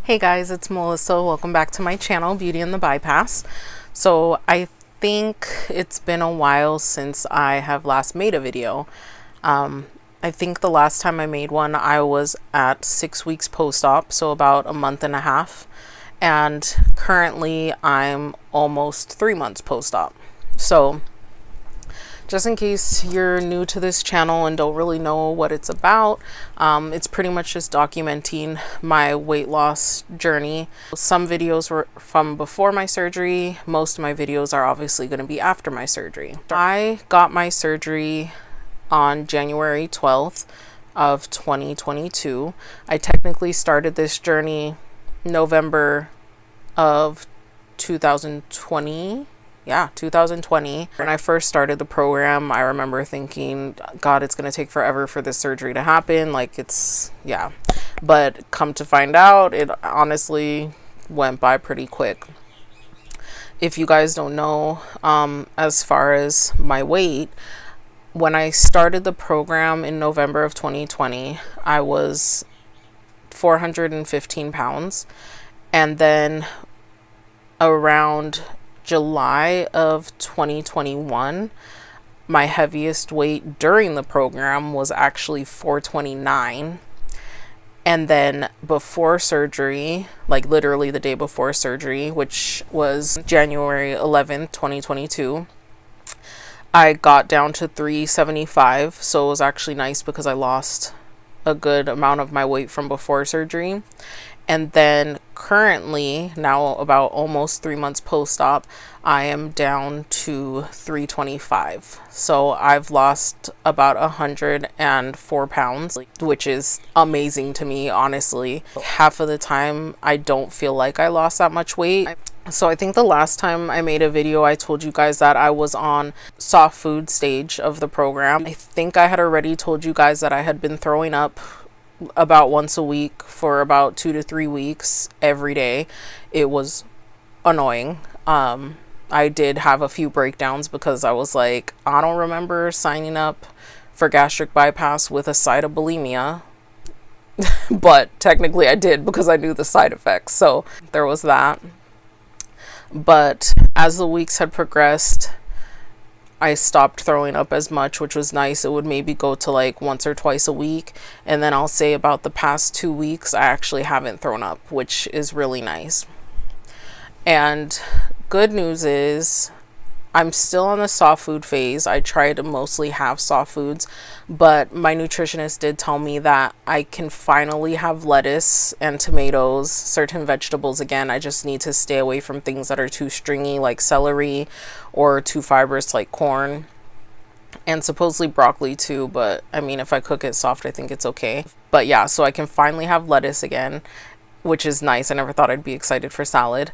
Hey guys, it's Melissa. Welcome back to my channel, Beauty and the Bypass. So I think it's been a while since I have last made a video. I think the last time I made one, I was at 6 weeks post-op, so about a month and a half. And currently I'm almost 3 months post-op. So just in case you're new to this channel and don't really know what it's about, it's pretty much just documenting my weight loss journey. Some videos were from before my surgery. Most of my videos are obviously going to be after my surgery. I got my surgery on January 12th of 2022. I technically started this journey November of 2020. Yeah, 2020. When I first started the program, I remember thinking, God, it's going to take forever for this surgery to happen. Like yeah. But come to find out, it honestly went by pretty quick. If you guys don't know, as far as my weight, when I started the program in November of 2020, I was 415 pounds. And then around July of 2021, my heaviest weight during the program was actually 429. And then before surgery, like literally the day before surgery, which was January 11th, 2022, I got down to 375. So it was actually nice because I lost a good amount of my weight from before surgery. And then currently, now about almost 3 months post-op, I am down to 325. So I've lost about 104 pounds, which is amazing to me, honestly. Half of the time, I don't feel like I lost that much weight. So I think the last time I made a video, I told you guys that I was on soft food stage of the program. I think I had already told you guys that I had been throwing up about once a week for about 2 to 3 weeks every day. It was annoying. I did have a few breakdowns because I was like, I don't remember signing up for gastric bypass with a side of bulimia. But technically I did because I knew the side effects. So there was that. But as the weeks had progressed, I stopped throwing up as much, which was nice. It would maybe go to like once or twice a week. And then I'll say about the past 2 weeks, I actually haven't thrown up, which is really nice. And good news is I'm still on the soft food phase. I try to mostly have soft foods, but my nutritionist did tell me that I can finally have lettuce and tomatoes, certain vegetables again. I just need to stay away from things that are too stringy like celery or too fibrous like corn, and supposedly broccoli too, but I mean, if I cook it soft, I think it's okay. But yeah, so I can finally have lettuce again, which is nice. I never thought I'd be excited for salad.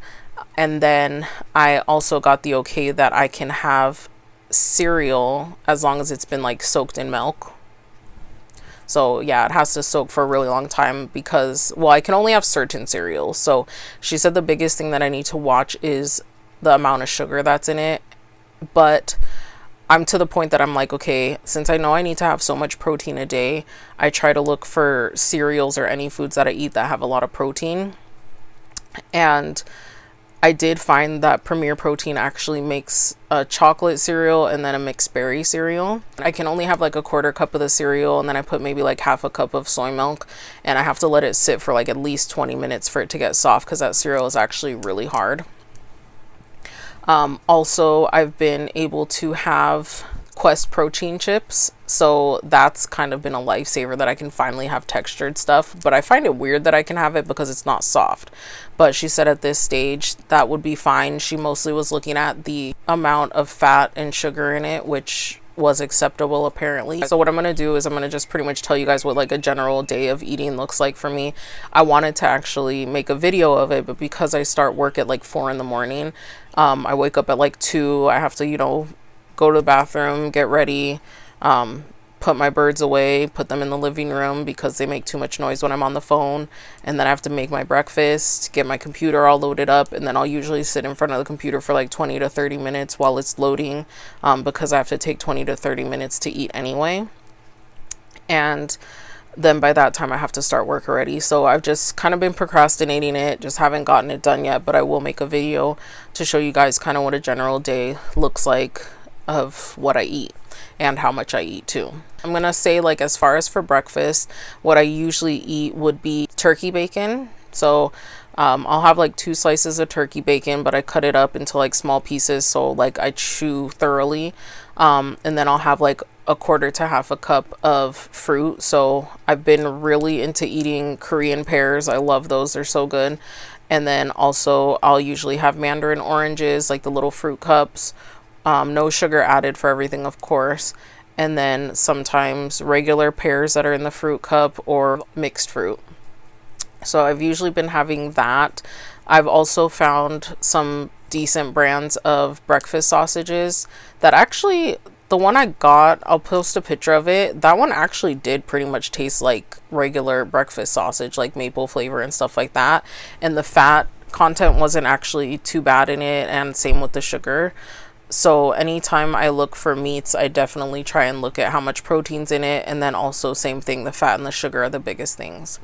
And then I also got the okay that I can have cereal as long as it's been like soaked in milk. So yeah, it has to soak for a really long time because, well, I can only have certain cereals. So she said the biggest thing that I need to watch is the amount of sugar that's in it. But I'm to the point that I'm like, okay, since I know I need to have so much protein a day, I try to look for cereals or any foods that I eat that have a lot of protein. And I did find that Premier Protein actually makes a chocolate cereal and then a mixed berry cereal. I can only have like a quarter cup of the cereal, and then I put maybe like half a cup of soy milk, and I have to let it sit for like at least 20 minutes for it to get soft because that cereal is actually really hard. Also, I've been able to have Quest protein chips, so that's kind of been a lifesaver that I can finally have textured stuff. But I find it weird that I can have it because it's not soft. But she said at this stage that would be fine. She mostly was looking at the amount of fat and sugar in it, which was acceptable apparently. So what I'm going to do is I'm going to just pretty much tell you guys what like a general day of eating looks like for me. I wanted to actually make a video of it, but because I start work at like 4 in the morning, I wake up at like 2. I have to, go to the bathroom, get ready, put my birds away, put them in the living room because they make too much noise when I'm on the phone. And then I have to make my breakfast, get my computer all loaded up, and then I'll usually sit in front of the computer for like 20 to 30 minutes while it's loading, because I have to take 20 to 30 minutes to eat anyway. And then by that time I have to start work already. So I've just kind of been procrastinating it, just haven't gotten it done yet, but I will make a video to show you guys kind of what a general day looks like of what I eat and how much I eat too. I'm gonna say, like, as far as for breakfast, what I usually eat would be turkey bacon. So I'll have like 2 slices of turkey bacon, but I cut it up into like small pieces, so like I chew thoroughly. And then I'll have like a quarter to half a cup of fruit. So I've been really into eating Korean pears. I love those, they're so good. And then also I'll usually have mandarin oranges, like the little fruit cups. No sugar added for everything, of course. And then sometimes regular pears that are in the fruit cup or mixed fruit. So I've usually been having that. I've also found some decent brands of breakfast sausages that actually, the one I got, I'll post a picture of it. That one actually did pretty much taste like regular breakfast sausage, like maple flavor and stuff like that. And the fat content wasn't actually too bad in it, and same with the sugar. So anytime I look for meats, I definitely try and look at how much protein's in it, and then also same thing, the fat and the sugar are the biggest things.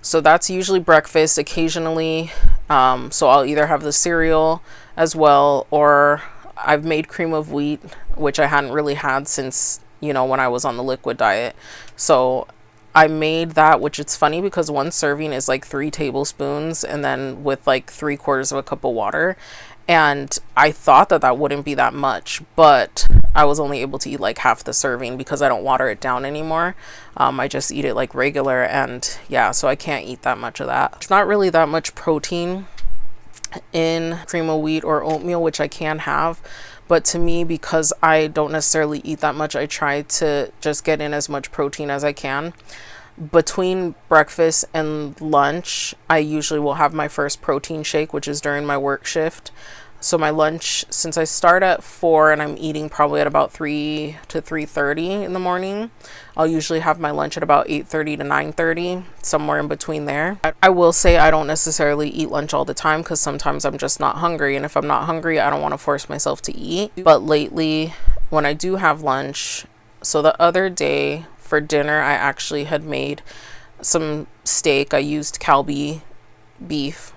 So that's usually breakfast. Occasionally, so I'll either have the cereal as well, or I've made cream of wheat, which I hadn't really had since, you know, when I was on the liquid diet. So I made that, which it's funny because one serving is like 3 tablespoons, and then with like 3/4 of a cup of water. And I thought that that wouldn't be that much, but I was only able to eat like half the serving because I don't water it down anymore. I just eat it like regular, and yeah, so I can't eat that much of that. It's not really that much protein in cream of wheat or oatmeal, which I can have, but to me, because I don't necessarily eat that much, I try to just get in as much protein as I can. Between breakfast and lunch, I usually will have my first protein shake, which is during my work shift. So my lunch, since I start at 4 and I'm eating probably at about 3 to 3:30 in the morning, I'll usually have my lunch at about 8:30 to 9:30, somewhere in between there. I will say I don't necessarily eat lunch all the time because sometimes I'm just not hungry, and if I'm not hungry, I don't want to force myself to eat. But lately, when I do have lunch, so the other day for dinner, I actually had made some steak. I used Kalbi beef.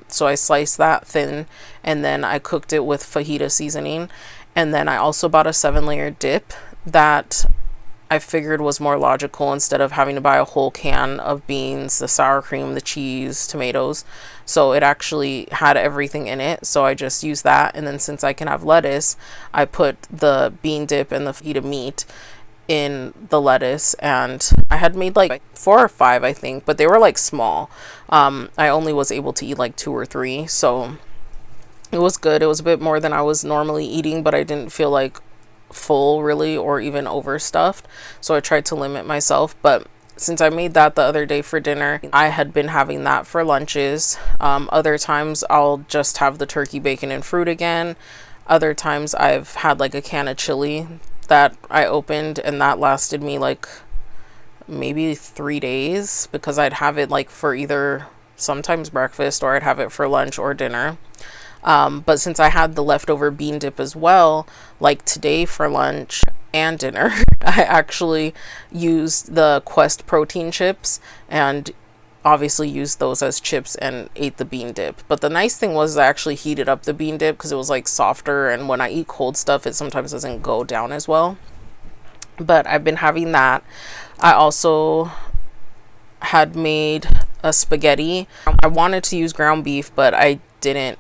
So I sliced that thin, and then I cooked it with fajita seasoning. And then I also bought a 7-layer dip that I figured was more logical instead of having to buy a whole can of beans, the sour cream, the cheese, tomatoes. So it actually had everything in it. So I just used that. And then since I can have lettuce, I put the bean dip and the fajita meat in the lettuce, and I had made like 4 or 5, I think, but they were like small. I only was able to eat like 2 or 3, so it was good. It was a bit more than I was normally eating, but I didn't feel like full really, or even overstuffed, so I tried to limit myself. But since I made that the other day for dinner, I had been having that for lunches. Other times I'll just have the turkey bacon and fruit again. Other times I've had like a can of chili that I opened, and that lasted me like maybe 3 days because I'd have it like for either sometimes breakfast, or I'd have it for lunch or dinner. But since I had the leftover bean dip as well, like today for lunch and dinner, I actually used the Quest protein chips, and obviously used those as chips and ate the bean dip. But the nice thing was I actually heated up the bean dip because it was like softer, and when I eat cold stuff, it sometimes doesn't go down as well. But I've been having that. I also had made a spaghetti. I wanted to use ground beef, but I didn't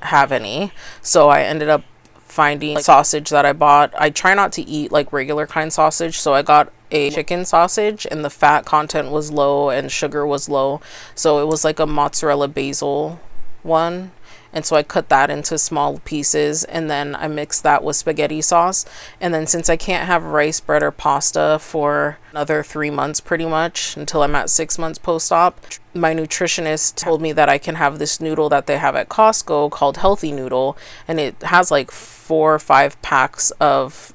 have any, so I ended up finding sausage that I bought. I try not to eat like regular kind sausage, so I got a chicken sausage, and the fat content was low and sugar was low, so it was like a mozzarella basil one. And so I cut that into small pieces, and then I mixed that with spaghetti sauce. And then since I can't have rice, bread, or pasta for another 3 months pretty much, until I'm at 6 months post-op, my nutritionist told me that I can have this noodle that they have at Costco called Healthy Noodle, and it has like 4 or 5 packs of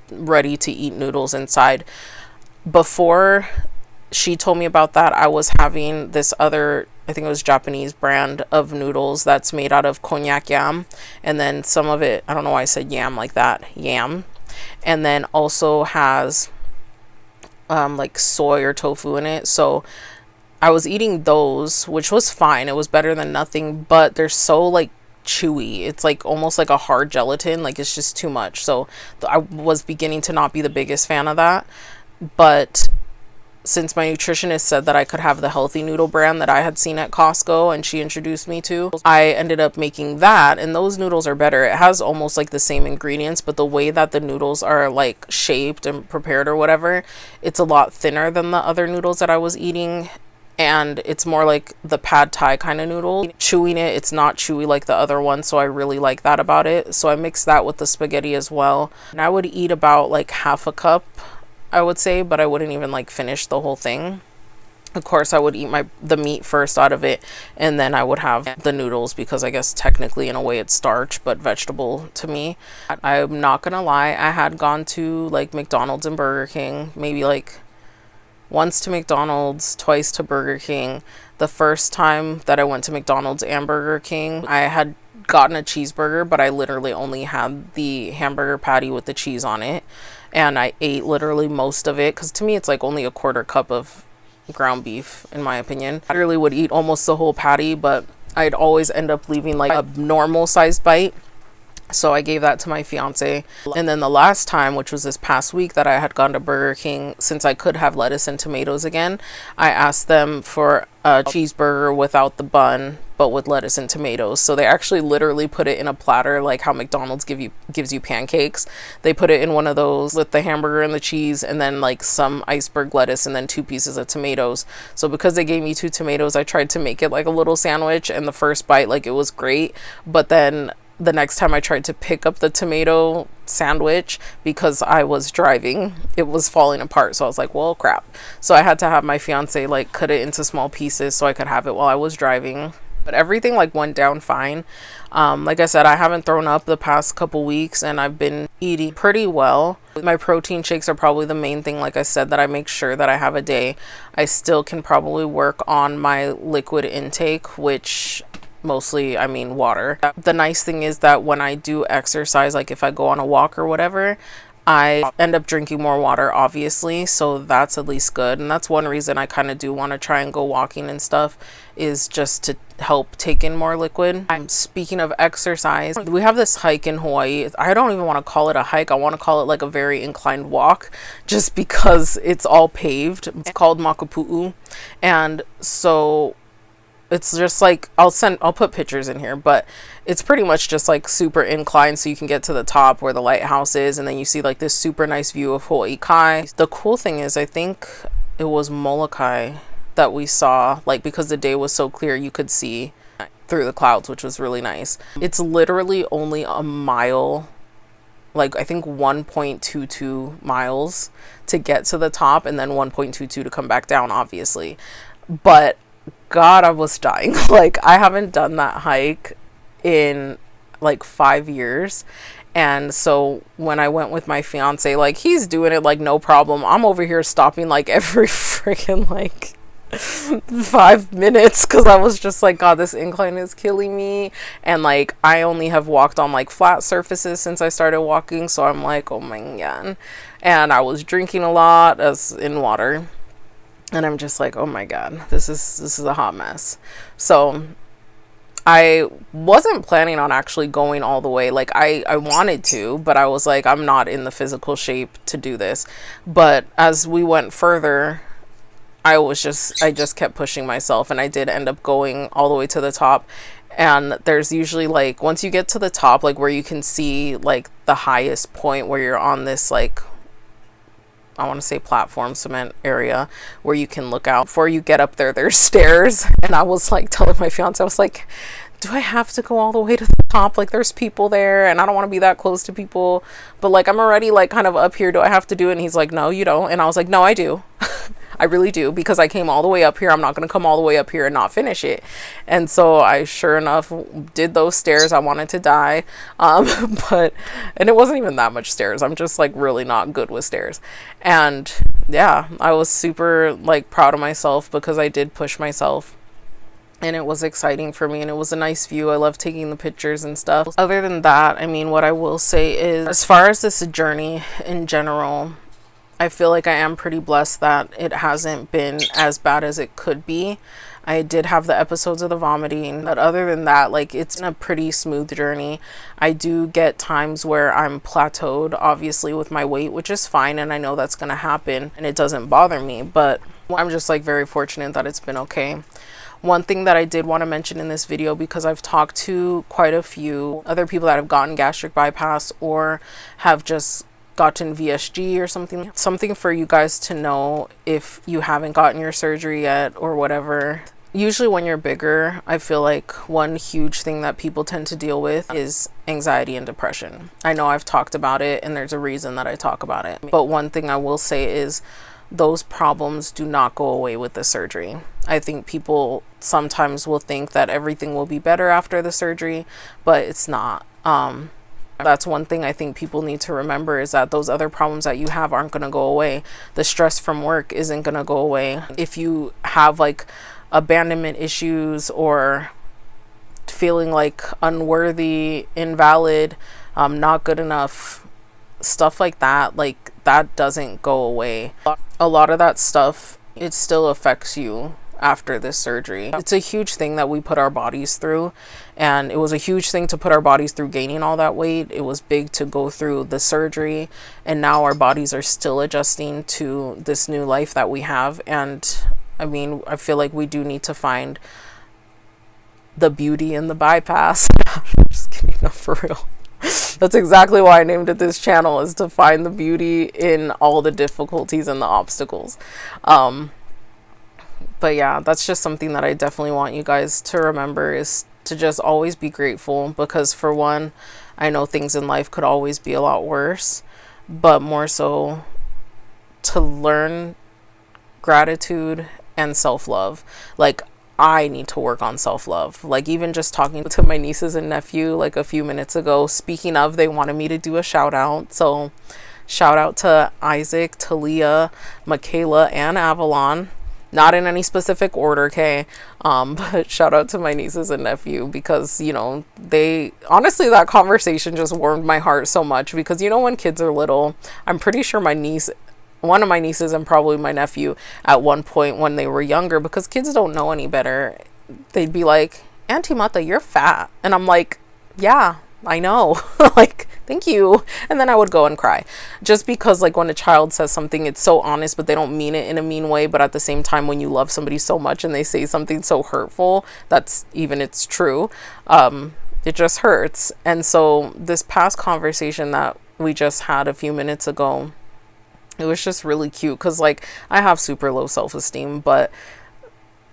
ready to eat noodles inside. Before she told me about that, I was having this other, I think it was Japanese brand of noodles that's made out of konjac yam, and then some of it, I don't know why I said yam like that, yam, and then also has like soy or tofu in it. So I was eating those, which was fine. It was better than nothing, but they're so like chewy. It's like almost like a hard gelatin. Like it's just too much. So I was beginning to not be the biggest fan of that. But since my nutritionist said that I could have the healthy noodle brand that I had seen at Costco and she introduced me to, I ended up making that, and those noodles are better. It has almost like the same ingredients, but the way that the noodles are like shaped and prepared or whatever, it's a lot thinner than the other noodles that I was eating. And it's more like the pad thai kind of noodle. Chewing it, it's not chewy like the other one, so I really like that about it. So I mixed that with the spaghetti as well. And I would eat about like half a cup, I would say, but I wouldn't even like finish the whole thing. Of course, I would eat the meat first out of it, and then I would have the noodles, because I guess technically in a way it's starch, but vegetable to me. I'm not gonna lie, I had gone to like McDonald's and Burger King, maybe like once to McDonald's, twice to Burger King. The first time that I went to McDonald's and Burger King, I had gotten a cheeseburger, but I literally only had the hamburger patty with the cheese on it. And I ate literally most of it, because to me it's like only a quarter cup of ground beef, in my opinion. I really would eat almost the whole patty, but I'd always end up leaving like a normal sized bite. So I gave that to my fiance. And then the last time, which was this past week that I had gone to Burger King, since I could have lettuce and tomatoes again, I asked them for a cheeseburger without the bun, but with lettuce and tomatoes. So they actually literally put it in a platter, like how McDonald's gives you pancakes. They put it in one of those with the hamburger and the cheese, and then like some iceberg lettuce, and then 2 pieces of tomatoes. So because they gave me 2 tomatoes, I tried to make it like a little sandwich, and the first bite, like, it was great. But then the next time I tried to pick up the tomato sandwich, because I was driving, it was falling apart. So I was like, well, crap. So I had to have my fiance like cut it into small pieces so I could have it while I was driving. But everything like went down fine. Like I said, I haven't thrown up the past couple weeks, and I've been eating pretty well. My protein shakes are probably the main thing, like I said, that I make sure that I have a day. I still can probably work on my liquid intake, which mostly, I mean, water. The nice thing is that when I do exercise, like if I go on a walk or whatever, I end up drinking more water, obviously, so that's at least good. And that's one reason I kind of do want to try and go walking and stuff, is just to help take in more liquid. Speaking of exercise, we have this hike in Hawaii. I don't even want to call it a hike. I want to call it like a very inclined walk, just because it's all paved. It's called Makapu'u. And so it's just like, I'll put pictures in here, but it's pretty much just like super inclined, so you can get to the top where the lighthouse is, and then you see like this super nice view of Hawaii Kai. The cool thing is, I think it was Molokai that we saw, like, because the day was so clear, you could see through the clouds, which was really nice. It's literally only a mile, like I think 1.22 miles to get to the top, and then 1.22 to come back down, obviously. But God, I was dying. Like, I haven't done that hike in like 5 years. And so when I went with my fiance, like, he's doing it like no problem. I'm over here stopping like every freaking like 5 minutes, because I was just like, God, this incline is killing me. And like, I only have walked on like flat surfaces since I started walking, so I'm like, oh my God. And I was drinking a lot, as in water. And I'm just like, oh my God, this is a hot mess. So I wasn't planning on actually going all the way. Like, I wanted to, but I was like, I'm not in the physical shape to do this. But as we went further, I just kept pushing myself, and I did end up going all the way to the top. And there's usually like, once you get to the top, like where you can see like the highest point, where you're on this like, I want to say platform cement area where you can look out. Before you get up there, there's stairs. And I was like telling my fiance, I was like, do I have to go all the way to the top? Like, there's people there, and I don't want to be that close to people, but like, I'm already like kind of up here. Do I have to do it? And he's like, no, you don't. And I was like, no, I do. I really do, because I came all the way up here. I'm not going to come all the way up here and not finish it. And so I sure enough did those stairs. I wanted to die. And it wasn't even that much stairs. I'm just like really not good with stairs. And yeah, I was super like proud of myself, because I did push myself. And it was exciting for me, and it was a nice view. I love taking the pictures and stuff. Other than that, I mean, what I will say is, as far as this journey in general, I feel like I am pretty blessed that it hasn't been as bad as it could be. I did have the episodes of the vomiting, but other than that, like, it's been a pretty smooth journey. I do get times where I'm plateaued, obviously, with my weight, which is fine, and I know that's gonna happen, and it doesn't bother me, but I'm just like very fortunate that it's been okay. One thing that I did want to mention in this video, because I've talked to quite a few other people that have gotten gastric bypass or have just gotten VSG or something for you guys to know if you haven't gotten your surgery yet or whatever. Usually when you're bigger, I feel like one huge thing that people tend to deal with is anxiety and depression. I know I've talked about it and there's a reason that I talk about it, but one thing I will say is those problems do not go away with the surgery. I think people sometimes will think that everything will be better after the surgery, but it's not. That's one thing I think people need to remember, is that those other problems that you have aren't going to go away. The stress from work isn't going to go away. If you have like abandonment issues or feeling like unworthy, invalid, not good enough, stuff like that doesn't go away. A lot of that stuff, it still affects you after this surgery. It's a huge thing that we put our bodies through, and it was a huge thing to put our bodies through gaining all that weight. It was big to go through the surgery, and now our bodies are still adjusting to this new life that we have. And I mean, I feel like we do need to find the beauty in the bypass. Just kidding, no, for real. That's exactly why I named it this channel, is to find the beauty in all the difficulties and the obstacles. But yeah, that's just something that I definitely want you guys to remember, is to just always be grateful, because for one, I know things in life could always be a lot worse, but more so to learn gratitude and self-love. Like, I need to work on self-love. Like, even just talking to my nieces and nephew like a few minutes ago, speaking of, they wanted me to do a shout out. So shout out to Isaac, Talia, Michaela, and Avalon. Not in any specific order, okay? But shout out to my nieces and nephew, because, you know, they honestly, that conversation just warmed my heart so much, because, you know, when kids are little, I'm pretty sure one of my nieces and probably my nephew at one point when they were younger, because kids don't know any better, they'd be like, Auntie Mata, you're fat. And I'm like, yeah, I know. Like, thank you. And then I would go and cry, just because, like, when a child says something, it's so honest, but they don't mean it in a mean way. But at the same time, when you love somebody so much and they say something so hurtful, it's true, it just hurts. And so this past conversation that we just had a few minutes ago, it was just really cute, because, like, I have super low self-esteem, but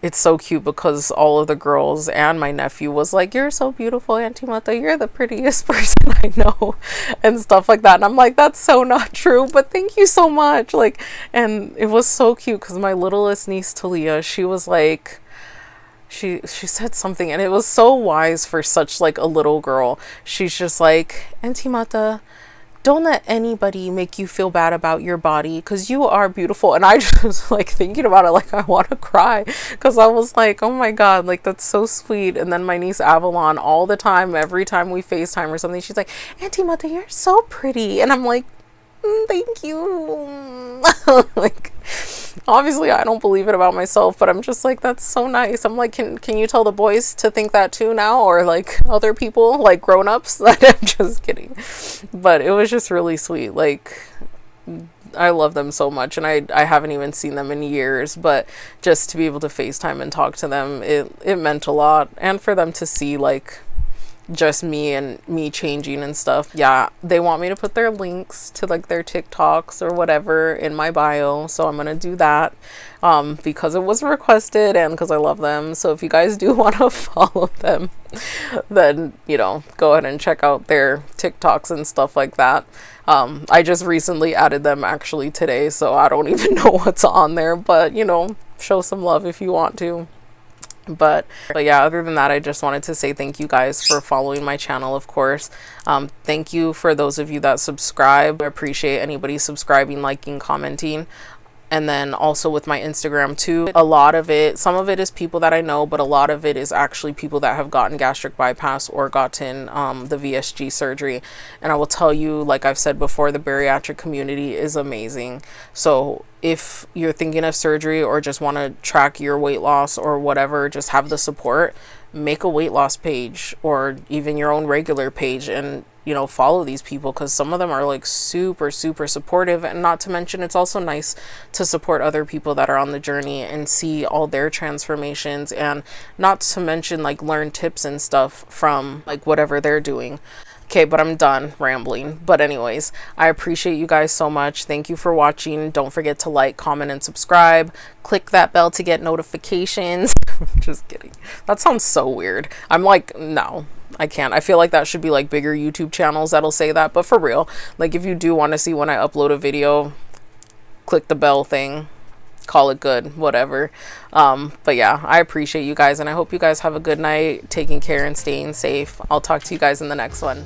it's so cute because all of the girls and my nephew was like, you're so beautiful, Auntie Mata, you're the prettiest person I know, and stuff like that. And I'm like, that's so not true, but thank you so much. Like, and it was so cute because my littlest niece, Talia, she was like, she said something, and it was so wise for such like a little girl. She's just like, Auntie Mata, don't let anybody make you feel bad about your body, because you are beautiful. And I just like thinking about it, like, I want to cry, because I was like, oh my God, like, that's so sweet. And then my niece Avalon, all the time, every time we FaceTime or something, she's like, Auntie Mata, you're so pretty. And I'm like, thank you. Like, obviously I don't believe it about myself, but I'm just like, that's so nice. I'm like, can you tell the boys to think that too now, or like other people, like grown-ups? I'm just kidding, but it was just really sweet. Like, I love them so much, and I haven't even seen them in years, but just to be able to FaceTime and talk to them, it meant a lot. And for them to see like just me and me changing and stuff. Yeah, they want me to put their links to like their TikToks or whatever in my bio, so I'm gonna do that because it was requested and because I love them. So if you guys do want to follow them, then, you know, go ahead and check out their TikToks and stuff like that. I just recently added them actually today, so I don't even know what's on there, but, you know, show some love if you want to. But yeah, other than that, I just wanted to say thank you guys for following my channel, of course. Thank you for those of you that subscribe. I appreciate anybody subscribing, liking, commenting. And then also with my Instagram too, a lot of it, some of it is people that I know, but a lot of it is actually people that have gotten gastric bypass or gotten the VSG surgery. And I will tell you, like I've said before, the bariatric community is amazing. So if you're thinking of surgery or just want to track your weight loss or whatever, just have the support, make a weight loss page or even your own regular page, and you know, follow these people, because some of them are like super supportive. And not to mention, it's also nice to support other people that are on the journey and see all their transformations, and not to mention like learn tips and stuff from like whatever they're doing. Okay, but I'm done rambling. But anyways, I appreciate you guys so much. Thank you for watching. Don't forget to like, comment, and subscribe. Click that bell to get notifications. Just kidding. That sounds so weird. I'm like, no, I can't. I feel like that should be like bigger YouTube channels that'll say that. But for real, like if you do want to see when I upload a video, click the bell thing. Call it good, whatever. But yeah, I appreciate you guys, and I hope you guys have a good night, taking care and staying safe. I'll talk to you guys in the next one.